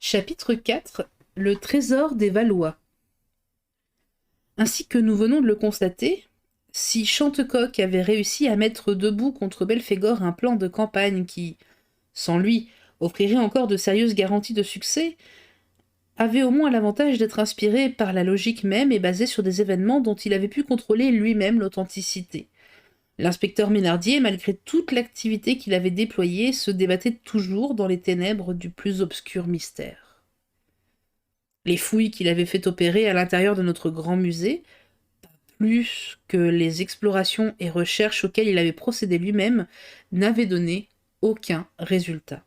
Chapitre 4. Le trésor des Valois. Ainsi que nous venons de le constater, si Chantecoq avait réussi à mettre debout contre Belphégor un plan de campagne qui, sans lui, offrirait encore de sérieuses garanties de succès, avait au moins l'avantage d'être inspiré par la logique même et basé sur des événements dont il avait pu contrôler lui-même l'authenticité. L'inspecteur Ménardier, malgré toute l'activité qu'il avait déployée, se débattait toujours dans les ténèbres du plus obscur mystère. Les fouilles qu'il avait fait opérer à l'intérieur de notre grand musée, plus que les explorations et recherches auxquelles il avait procédé lui-même, n'avaient donné aucun résultat.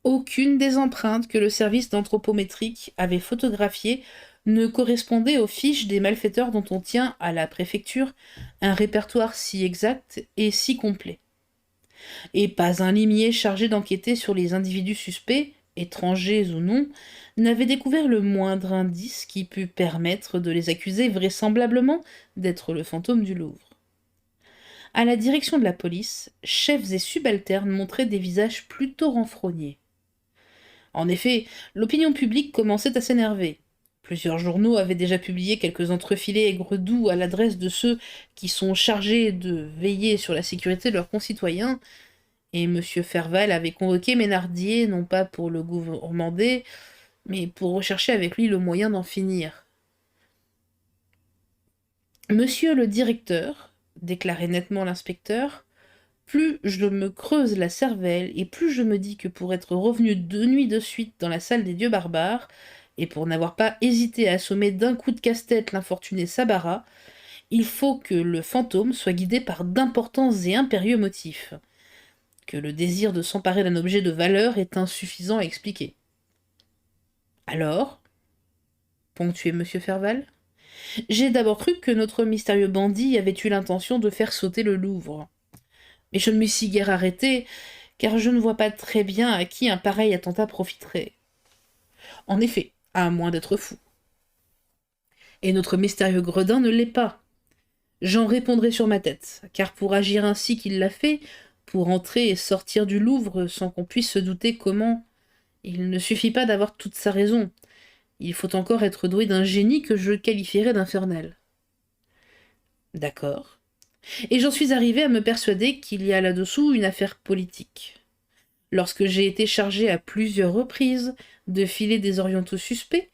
Aucune des empreintes que le service d'anthropométrique avait photographiées ne correspondait aux fiches des malfaiteurs dont on tient à la préfecture un répertoire si exact et si complet. Et pas un limier chargé d'enquêter sur les individus suspects, étrangers ou non, n'avait découvert le moindre indice qui pût permettre de les accuser vraisemblablement d'être le fantôme du Louvre. À la direction de la police, chefs et subalternes montraient des visages plutôt renfrognés. En effet, l'opinion publique commençait à s'énerver. Plusieurs journaux avaient déjà publié quelques entrefilés aigre-doux à l'adresse de ceux qui sont chargés de veiller sur la sécurité de leurs concitoyens, et M. Ferval avait convoqué Ménardier non pas pour le gourmander, mais pour rechercher avec lui le moyen d'en finir. Monsieur le directeur, déclarait nettement l'inspecteur, plus je me creuse la cervelle et plus je me dis que pour être revenu 2 nuits de suite dans la salle des dieux barbares, et pour n'avoir pas hésité à assommer d'un coup de casse-tête l'infortuné Sabara, il faut que le fantôme soit guidé par d'importants et impérieux motifs, que le désir de s'emparer d'un objet de valeur est insuffisant à expliquer. Alors, ponctuait M. Ferval, j'ai d'abord cru que notre mystérieux bandit avait eu l'intention de faire sauter le Louvre. Mais je ne m'y suis guère arrêté, car je ne vois pas très bien à qui un pareil attentat profiterait. En effet, à moins d'être fou. Et notre mystérieux gredin ne l'est pas. J'en répondrai sur ma tête, car pour agir ainsi qu'il l'a fait, pour entrer et sortir du Louvre sans qu'on puisse se douter comment, il ne suffit pas d'avoir toute sa raison. Il faut encore être doué d'un génie que je qualifierais d'infernal. D'accord. Et j'en suis arrivé à me persuader qu'il y a là-dessous une affaire politique. Lorsque j'ai été chargé à plusieurs reprises de filer des orientaux suspects,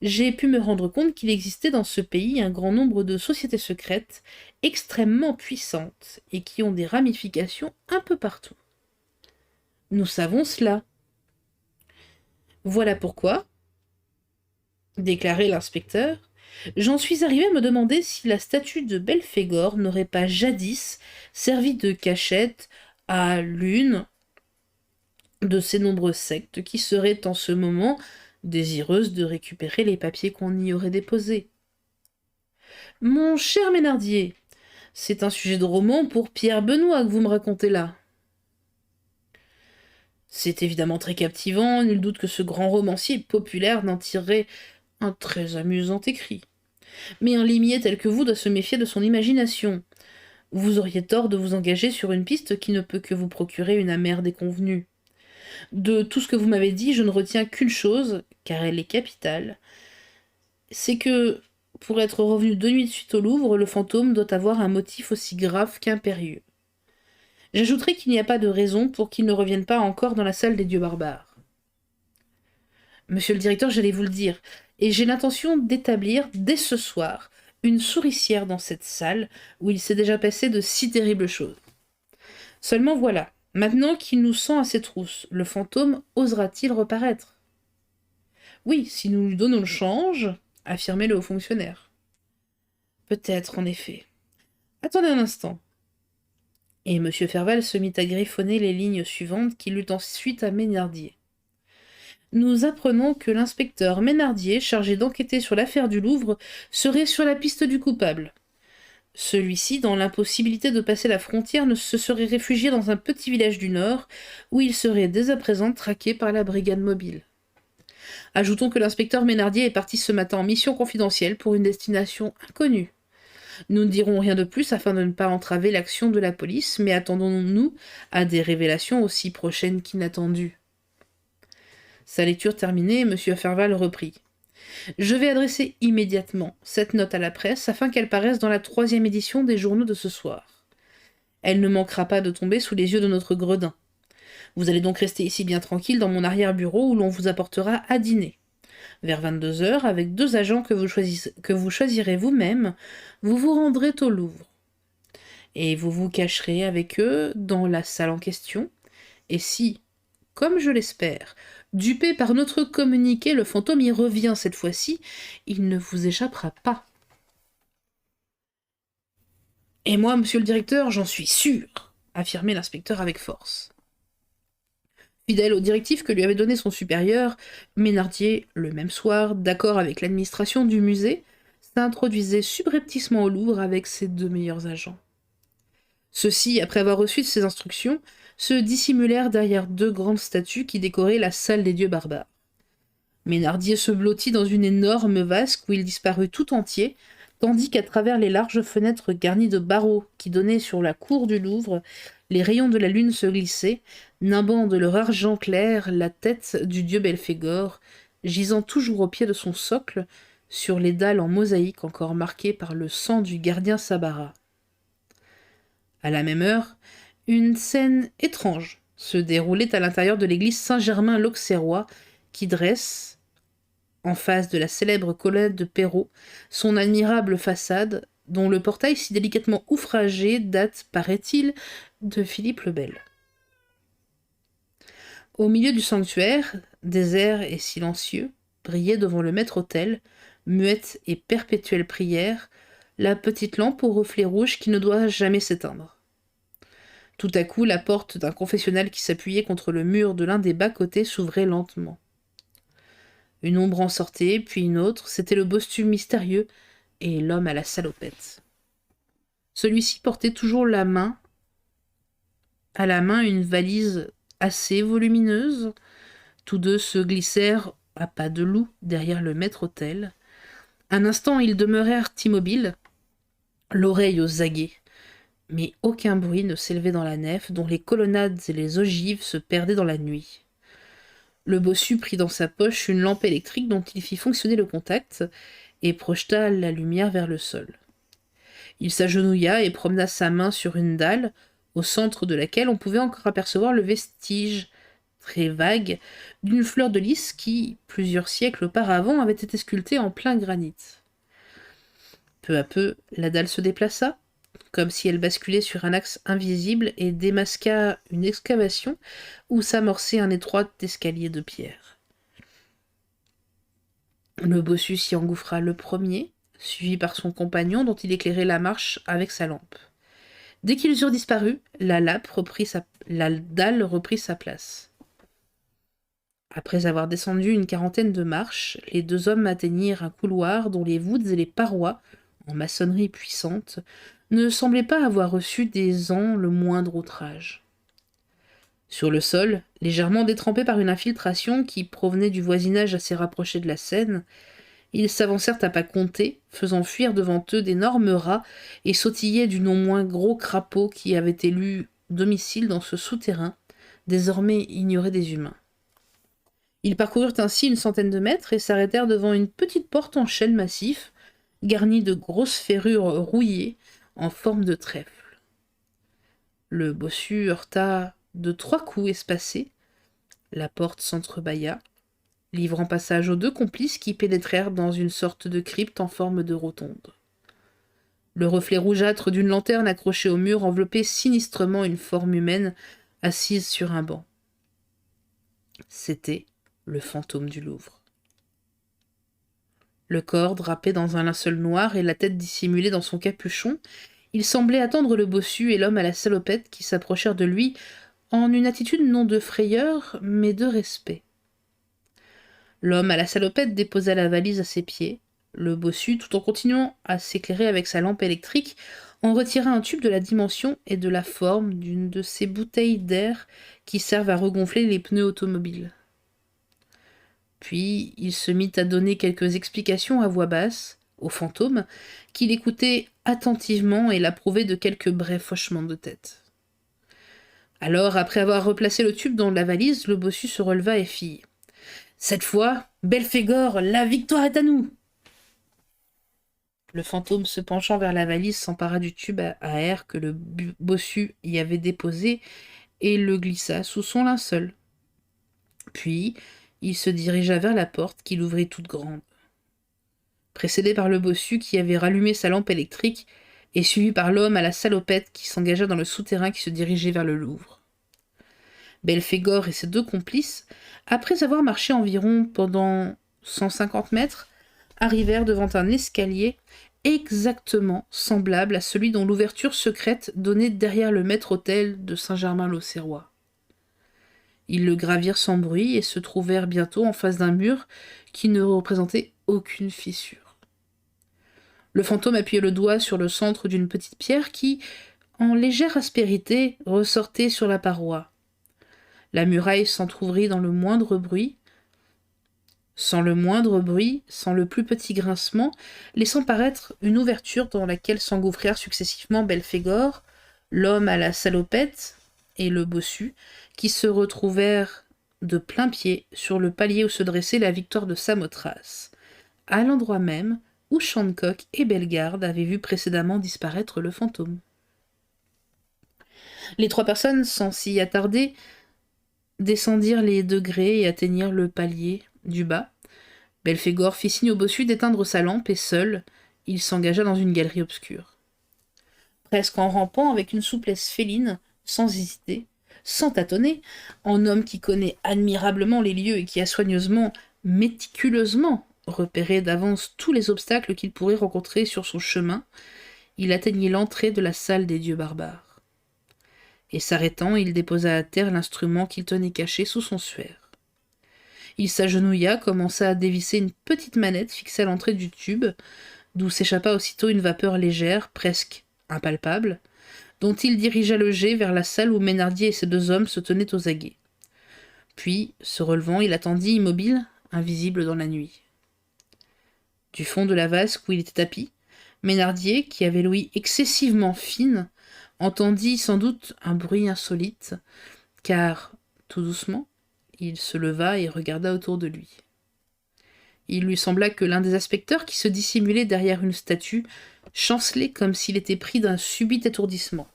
j'ai pu me rendre compte qu'il existait dans ce pays un grand nombre de sociétés secrètes extrêmement puissantes et qui ont des ramifications un peu partout. Nous savons cela. Voilà pourquoi, déclarait l'inspecteur, j'en suis arrivé à me demander si la statue de Belphégor n'aurait pas jadis servi de cachette à l'une de ces nombreuses sectes qui seraient en ce moment désireuses de récupérer les papiers qu'on y aurait déposés. Mon cher Ménardier, c'est un sujet de roman pour Pierre Benoît que vous me racontez là. C'est évidemment très captivant, nul doute que ce grand romancier populaire n'en tirerait un très amusant écrit. Mais un limier tel que vous doit se méfier de son imagination. Vous auriez tort de vous engager sur une piste qui ne peut que vous procurer une amère déconvenue. De tout ce que vous m'avez dit, je ne retiens qu'une chose, car elle est capitale. C'est que, pour être revenu 2 nuits de suite au Louvre, le fantôme doit avoir un motif aussi grave qu'impérieux. J'ajouterai qu'il n'y a pas de raison pour qu'il ne revienne pas encore dans la salle des dieux barbares. Monsieur le directeur, j'allais vous le dire, et j'ai l'intention d'établir, dès ce soir, une souricière dans cette salle où il s'est déjà passé de si terribles choses. Seulement voilà, maintenant qu'il nous sent à ses trousses, le fantôme osera-t-il reparaître? Oui, si nous lui donnons le change, affirmait le haut fonctionnaire. Peut-être, en effet. Attendez un instant. Et M. Ferval se mit à griffonner les lignes suivantes qu'il lut ensuite à Ménardier. Nous apprenons que l'inspecteur Ménardier, chargé d'enquêter sur l'affaire du Louvre, serait sur la piste du coupable. Celui-ci, dans l'impossibilité de passer la frontière, ne se serait réfugié dans un petit village du Nord, où il serait dès à présent traqué par la brigade mobile. Ajoutons que l'inspecteur Ménardier est parti ce matin en mission confidentielle pour une destination inconnue. Nous ne dirons rien de plus afin de ne pas entraver l'action de la police, mais attendons-nous à des révélations aussi prochaines qu'inattendues. Sa lecture terminée, M. Ferval reprit. « Je vais adresser immédiatement cette note à la presse afin qu'elle paraisse dans la 3e édition des journaux de ce soir. Elle ne manquera pas de tomber sous les yeux de notre gredin. Vous allez donc rester ici bien tranquille dans mon arrière-bureau où l'on vous apportera à dîner. Vers 22 h, avec 2 agents que vous choisirez vous-même, vous vous rendrez au Louvre. Et vous vous cacherez avec eux dans la salle en question. Et si, comme je l'espère, dupé par notre communiqué, le fantôme y revient cette fois-ci, il ne vous échappera pas. Et moi, monsieur le directeur, j'en suis sûr, affirmait l'inspecteur avec force. Fidèle aux directives que lui avait données son supérieur, Ménardier, le même soir, d'accord avec l'administration du musée, s'introduisait subrepticement au Louvre avec ses 2 meilleurs agents. Ceux-ci, après avoir reçu ses instructions, se dissimulèrent derrière 2 grandes statues qui décoraient la salle des dieux barbares. Ménardier se blottit dans une énorme vasque où il disparut tout entier, tandis qu'à travers les larges fenêtres garnies de barreaux qui donnaient sur la cour du Louvre, les rayons de la lune se glissaient, nimbant de leur argent clair la tête du dieu Belphégor, gisant toujours au pied de son socle, sur les dalles en mosaïque encore marquées par le sang du gardien Sabara. À la même heure, une scène étrange se déroulait à l'intérieur de l'église Saint-Germain-l'Auxerrois, qui dresse, en face de la célèbre colonnade de Perrault, son admirable façade, dont le portail si délicatement ouvragé date, paraît-il, de Philippe le Bel. Au milieu du sanctuaire, désert et silencieux, brillait devant le maître-autel, muette et perpétuelle prière, la petite lampe aux reflets rouges qui ne doit jamais s'éteindre. Tout à coup, la porte d'un confessionnal qui s'appuyait contre le mur de l'un des bas-côtés s'ouvrait lentement. Une ombre en sortait, puis une autre, c'était le bossu mystérieux et l'homme à la salopette. Celui-ci portait toujours à la main une valise assez volumineuse. Tous 2 se glissèrent à pas de loup derrière le maître-autel. Un instant, ils demeurèrent immobiles, l'oreille aux aguets. Mais aucun bruit ne s'élevait dans la nef, dont les colonnades et les ogives se perdaient dans la nuit. Le bossu prit dans sa poche une lampe électrique dont il fit fonctionner le contact et projeta la lumière vers le sol. Il s'agenouilla et promena sa main sur une dalle, au centre de laquelle on pouvait encore apercevoir le vestige, très vague, d'une fleur de lys qui, plusieurs siècles auparavant, avait été sculptée en plein granit. Peu à peu, la dalle se déplaça, comme si elle basculait sur un axe invisible et démasqua une excavation où s'amorçait un étroit escalier de pierre. Le bossu s'y engouffra le premier, suivi par son compagnon dont il éclairait la marche avec sa lampe. Dès qu'ils eurent disparu, la dalle reprit sa place. Après avoir descendu une 40aine de marches, les 2 hommes atteignirent un couloir dont les voûtes et les parois, en maçonnerie puissante, ne semblaient pas avoir reçu des ans le moindre outrage. Sur le sol, légèrement détrempé par une infiltration qui provenait du voisinage assez rapproché de la Seine, ils s'avancèrent à pas comptés, faisant fuir devant eux d'énormes rats et sautillaient du non moins gros crapaud qui avait élu domicile dans ce souterrain, désormais ignoré des humains. Ils parcoururent ainsi une centaine de mètres et s'arrêtèrent devant une petite porte en chêne massif, garnie de grosses ferrures rouillées en forme de trèfle. Le bossu heurta de 3 coups espacés. La porte s'entrebâilla, livrant passage aux 2 complices qui pénétrèrent dans une sorte de crypte en forme de rotonde. Le reflet rougeâtre d'une lanterne accrochée au mur enveloppait sinistrement une forme humaine assise sur un banc. C'était le fantôme du Louvre. Le corps drapé dans un linceul noir et la tête dissimulée dans son capuchon, il semblait attendre le bossu et l'homme à la salopette qui s'approchèrent de lui en une attitude non de frayeur, mais de respect. L'homme à la salopette déposa la valise à ses pieds. Le bossu, tout en continuant à s'éclairer avec sa lampe électrique, en retira un tube de la dimension et de la forme d'une de ces bouteilles d'air qui servent à regonfler les pneus automobiles. Puis il se mit à donner quelques explications à voix basse, au fantôme, qui l'écoutait attentivement et l'approuvait de quelques brefs hochements de tête. Alors, après avoir replacé le tube dans la valise, le bossu se releva et fit Cette fois, Belphégor, la victoire est à nous !» Le fantôme, se penchant vers la valise, s'empara du tube à air que le bossu y avait déposé et le glissa sous son linceul. Puis, il se dirigea vers la porte qu'il ouvrit toute grande. Précédé par le bossu qui avait rallumé sa lampe électrique et suivi par l'homme à la salopette qui s'engagea dans le souterrain qui se dirigeait vers le Louvre. Belphégor et ses 2 complices, après avoir marché environ pendant 150 mètres, arrivèrent devant un escalier exactement semblable à celui dont l'ouverture secrète donnait derrière le maître-autel de Saint-Germain-l'Auxerrois. Ils le gravirent sans bruit et se trouvèrent bientôt en face d'un mur qui ne représentait aucune fissure. Le fantôme appuyait le doigt sur le centre d'une petite pierre qui, en légère aspérité, ressortait sur la paroi. La muraille s'entr'ouvrit sans le moindre bruit, sans le plus petit grincement, laissant paraître une ouverture dans laquelle s'engouffrèrent successivement Belphégor, l'homme à la salopette et le bossu, qui se retrouvèrent de plain-pied sur le palier où se dressait la victoire de Samothrace, à l'endroit même où Shancock et Bellegarde avaient vu précédemment disparaître le fantôme. Les 3 personnes, sans s'y attarder, descendirent les degrés et atteignirent le palier du bas. Belphégor fit signe au bossu d'éteindre sa lampe et seul, il s'engagea dans une galerie obscure. Presque en rampant avec une souplesse féline, sans hésiter, sans tâtonner, en homme qui connaît admirablement les lieux et qui a soigneusement, méticuleusement repéré d'avance tous les obstacles qu'il pourrait rencontrer sur son chemin, il atteignit l'entrée de la salle des dieux barbares. Et s'arrêtant, il déposa à terre l'instrument qu'il tenait caché sous son suaire. Il s'agenouilla, commença à dévisser une petite manette fixée à l'entrée du tube, d'où s'échappa aussitôt une vapeur légère, presque impalpable, dont il dirigea le jet vers la salle où Ménardier et ses 2 hommes se tenaient aux aguets. Puis, se relevant, il attendit immobile, invisible dans la nuit. Du fond de la vasque où il était tapi, Ménardier, qui avait l'ouïe excessivement fine, entendit sans doute un bruit insolite, car, tout doucement, il se leva et regarda autour de lui. Il lui sembla que l'un des inspecteurs qui se dissimulait derrière une statue chancelait comme s'il était pris d'un subit étourdissement.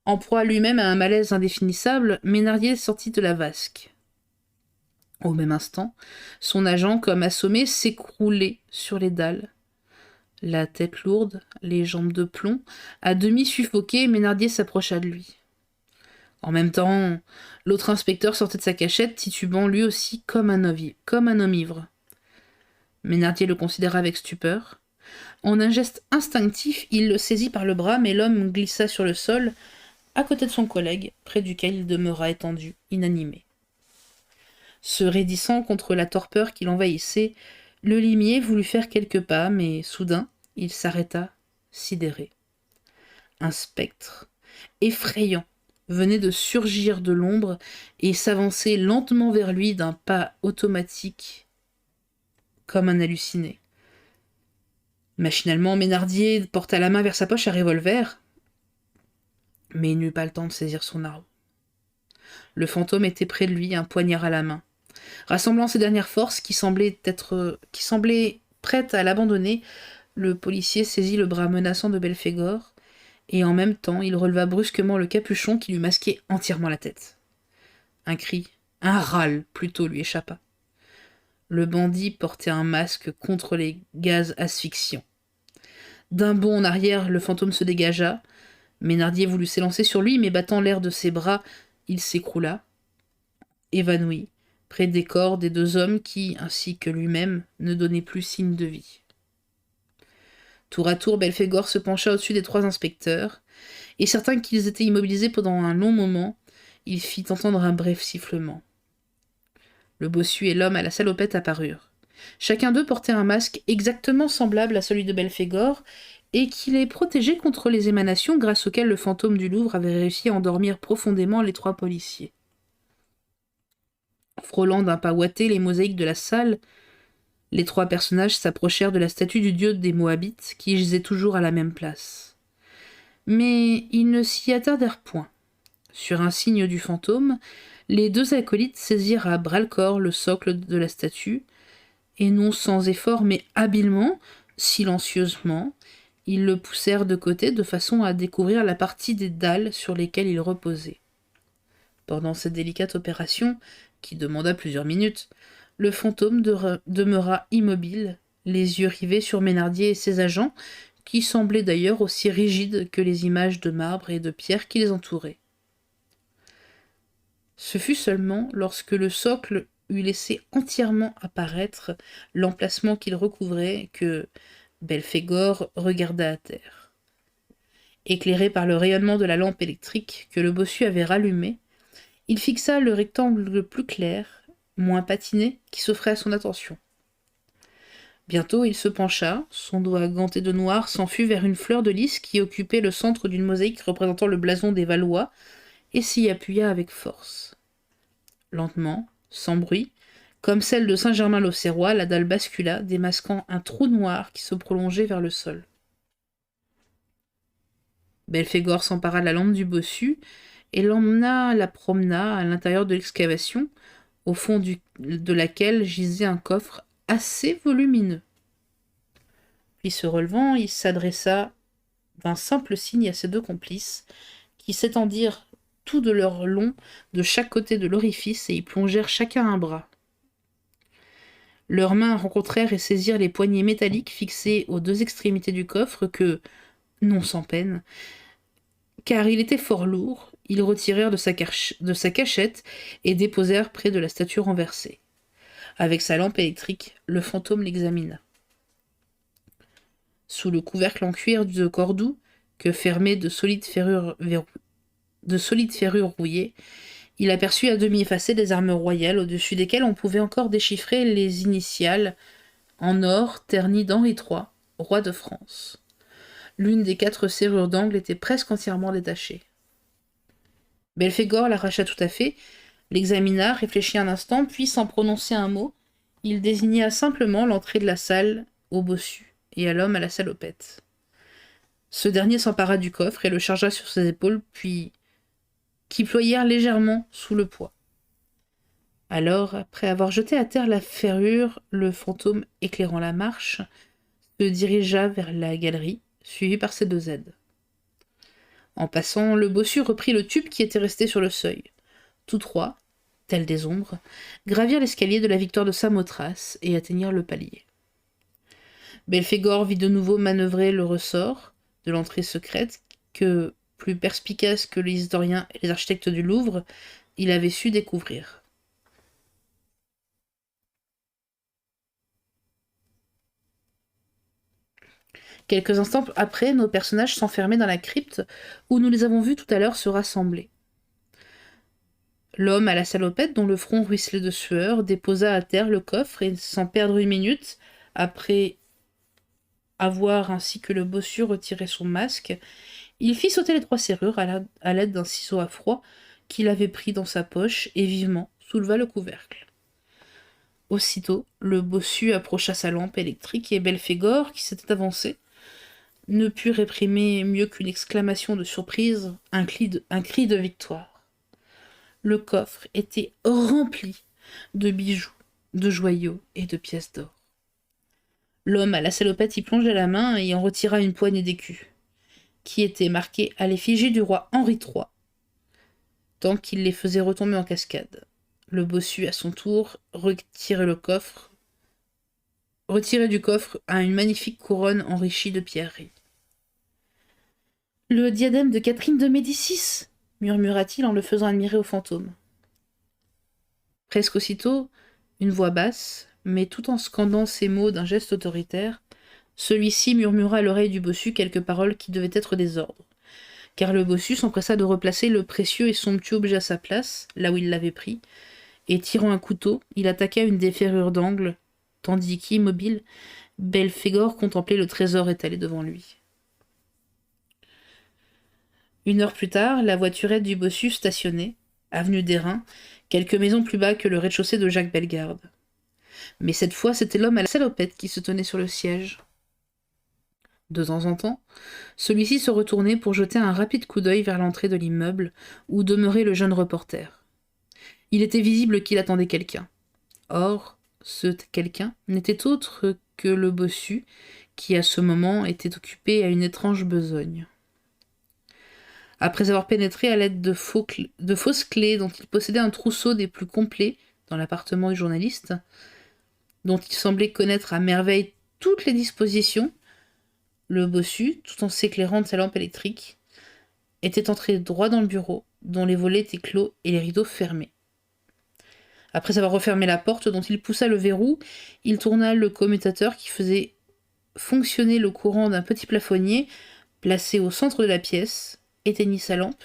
En proie lui-même à un malaise indéfinissable, Ménardier sortit de la vasque. Au même instant, son agent, comme assommé, s'écroulait sur les dalles. La tête lourde, les jambes de plomb, à demi suffoqué, Ménardier s'approcha de lui. En même temps, l'autre inspecteur sortait de sa cachette, titubant lui aussi comme un homme ivre. Ménardier le considéra avec stupeur. En un geste instinctif, il le saisit par le bras, mais l'homme glissa sur le sol, à côté de son collègue, près duquel il demeura étendu, inanimé. Se raidissant contre la torpeur qui l'envahissait, le limier voulut faire quelques pas, mais soudain, il s'arrêta, sidéré. Un spectre, effrayant, venait de surgir de l'ombre et s'avançait lentement vers lui d'un pas automatique, comme un halluciné. Machinalement, Ménardier porta la main vers sa poche à revolver, mais il n'eut pas le temps de saisir son arme. Le fantôme était près de lui, un poignard à la main. Rassemblant ses dernières forces, qui semblaient prêtes à l'abandonner, le policier saisit le bras menaçant de Belphégor, et en même temps, il releva brusquement le capuchon qui lui masquait entièrement la tête. Un cri, un râle plutôt, lui échappa. Le bandit portait un masque contre les gaz asphyxiants. D'un bond en arrière, le fantôme se dégagea. Ménardier voulut s'élancer sur lui, mais battant l'air de ses bras, il s'écroula, évanoui, près des corps des 2 hommes qui, ainsi que lui-même, ne donnaient plus signe de vie. Tour à tour, Belphégor se pencha au-dessus des 3 inspecteurs, et certain qu'ils étaient immobilisés pendant un long moment, il fit entendre un bref sifflement. Le bossu et l'homme à la salopette apparurent. Chacun d'eux portait un masque exactement semblable à celui de Belphégor, et qui les protégeait contre les émanations grâce auxquelles le fantôme du Louvre avait réussi à endormir profondément les 3 policiers. Frôlant d'un pas ouaté les mosaïques de la salle, les 3 personnages s'approchèrent de la statue du dieu des Moabites, qui gisait toujours à la même place. Mais ils ne s'y attardèrent point. Sur un signe du fantôme, les deux acolytes saisirent à bras-le-corps le socle de la statue, et non sans effort mais habilement, silencieusement, ils le poussèrent de côté de façon à découvrir la partie des dalles sur lesquelles il reposait. Pendant cette délicate opération, qui demanda plusieurs minutes, le fantôme demeura immobile, les yeux rivés sur Ménardier et ses agents, qui semblaient d'ailleurs aussi rigides que les images de marbre et de pierre qui les entouraient. Ce fut seulement lorsque le socle eut laissé entièrement apparaître l'emplacement qu'il recouvrait que Belphégor regarda à terre. Éclairé par le rayonnement de la lampe électrique que le bossu avait rallumée, il fixa le rectangle le plus clair, moins patiné, qui s'offrait à son attention. Bientôt il se pencha, son doigt ganté de noir s'enfuit vers une fleur de lys qui occupait le centre d'une mosaïque représentant le blason des Valois, et s'y appuya avec force. Lentement, sans bruit, comme celle de Saint-Germain-l'Auxerrois, la dalle bascula, démasquant un trou noir qui se prolongeait vers le sol. Belphégor s'empara de la lampe du bossu et la promena à l'intérieur de l'excavation, au fond de laquelle gisait un coffre assez volumineux. Puis se relevant, il s'adressa d'un simple signe à ses deux complices, qui s'étendirent tout de leur long de chaque côté de l'orifice et y plongèrent chacun un bras. Leurs mains rencontrèrent et saisirent les poignées métalliques fixées aux deux extrémités du coffre que, non sans peine, car il était fort lourd, ils retirèrent de sa cachette et déposèrent près de la statue renversée. Avec sa lampe électrique, le fantôme l'examina. Sous le couvercle en cuir de Cordoue, que fermaient de solides ferrures rouillées, il aperçut à demi effacées des armes royales au-dessus desquelles on pouvait encore déchiffrer les initiales en or ternies d'Henri III, roi de France. L'une des 4 serrures d'angle était presque entièrement détachée. Belphégor l'arracha tout à fait, l'examina, réfléchit un instant, puis sans prononcer un mot, il désigna simplement l'entrée de la salle au bossu et à l'homme à la salopette. Ce dernier s'empara du coffre et le chargea sur ses épaules, puis qui ployèrent légèrement sous le poids. Alors, après avoir jeté à terre la ferrure, le fantôme, éclairant la marche, se dirigea vers la galerie, suivi par ses 2 aides. En passant, le bossu reprit le tube qui était resté sur le seuil. Tous 3, tels des ombres, gravirent l'escalier de la victoire de Samothrace et atteignirent le palier. Belphégor vit de nouveau manœuvrer le ressort de l'entrée secrète que, plus perspicace que les historiens et les architectes du Louvre, il avait su découvrir. Quelques instants après, nos personnages s'enfermaient dans la crypte où nous les avons vus tout à l'heure se rassembler. L'homme à la salopette, dont le front ruisselait de sueur, déposa à terre le coffre et, sans perdre une minute, après avoir ainsi que le bossu retiré son masque, il fit sauter les 3 serrures à l'aide d'un ciseau à froid qu'il avait pris dans sa poche et vivement souleva le couvercle. Aussitôt, le bossu approcha sa lampe électrique et Belphégor, qui s'était avancé, ne put réprimer mieux qu'une exclamation de surprise, un cri de victoire. Le coffre était rempli de bijoux, de joyaux et de pièces d'or. L'homme à la salopette y plongea la main et en retira une poignée d'écus, qui étaient marqués à l'effigie du roi Henri III, tant qu'il les faisait retomber en cascade. Le bossu, à son tour, retirait du coffre une magnifique couronne enrichie de pierreries. « Le diadème de Catherine de Médicis !» murmura-t-il en le faisant admirer au fantôme. Presque aussitôt, une voix basse, mais tout en scandant ces mots d'un geste autoritaire, celui-ci murmura à l'oreille du bossu quelques paroles qui devaient être des ordres, car le bossu s'empressa de replacer le précieux et somptueux objet à sa place, là où il l'avait pris, et tirant un couteau, il attaqua une des ferrures d'angle, tandis qu'immobile, Belphégor contemplait le trésor étalé devant lui. 1 heure plus tard, la voiturette du bossu stationnait, avenue d'Airain, quelques maisons plus bas que le rez-de-chaussée de Jacques Bellegarde. Mais cette fois, c'était l'homme à la salopette qui se tenait sur le siège. De temps en temps, celui-ci se retournait pour jeter un rapide coup d'œil vers l'entrée de l'immeuble où demeurait le jeune reporter. Il était visible qu'il attendait quelqu'un. Or, ce quelqu'un n'était autre que le bossu, qui à ce moment était occupé à une étrange besogne. Après avoir pénétré à l'aide de fausses clés dont il possédait un trousseau des plus complets dans l'appartement du journaliste, dont il semblait connaître à merveille toutes les dispositions, le bossu, tout en s'éclairant de sa lampe électrique, était entré droit dans le bureau, dont les volets étaient clos et les rideaux fermés. Après avoir refermé la porte dont il poussa le verrou, il tourna le commutateur qui faisait fonctionner le courant d'un petit plafonnier placé au centre de la pièce, éteignit sa lampe,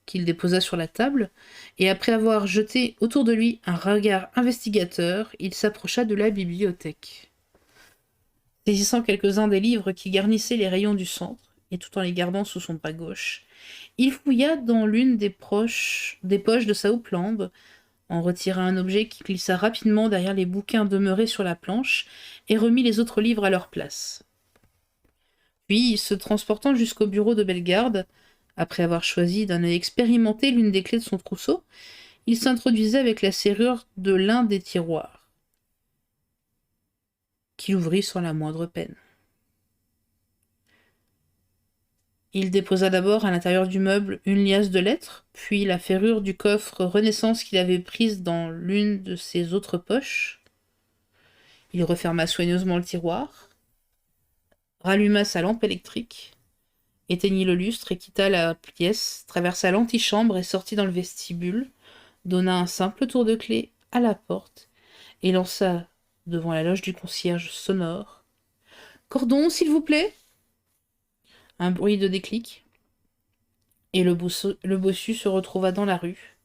qu'il déposa sur la table, et après avoir jeté autour de lui un regard investigateur, il s'approcha de la bibliothèque. Saisissant quelques-uns des livres qui garnissaient les rayons du centre, et tout en les gardant sous son bras gauche, il fouilla dans l'une des poches de sa houppelande, en retira un objet qui glissa rapidement derrière les bouquins demeurés sur la planche, et remit les autres livres à leur place. Puis, se transportant jusqu'au bureau de Bellegarde, après avoir choisi d'un œil expérimenté l'une des clés de son trousseau, il s'introduisait avec la serrure de l'un des tiroirs, qu'il ouvrit sans la moindre peine. Il déposa d'abord à l'intérieur du meuble une liasse de lettres, puis la ferrure du coffre Renaissance qu'il avait prise dans l'une de ses autres poches. Il referma soigneusement le tiroir, ralluma sa lampe électrique, éteignit le lustre et quitta la pièce, traversa l'antichambre et sortit dans le vestibule, donna un simple tour de clé à la porte et lança devant la loge du concierge sonore. « Cordon, s'il vous plaît !» Un bruit de déclic, et le bossu se retrouva dans la rue.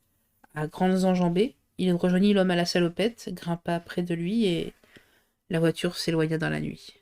À grandes enjambées, il rejoignit l'homme à la salopette, grimpa près de lui et la voiture s'éloigna dans la nuit.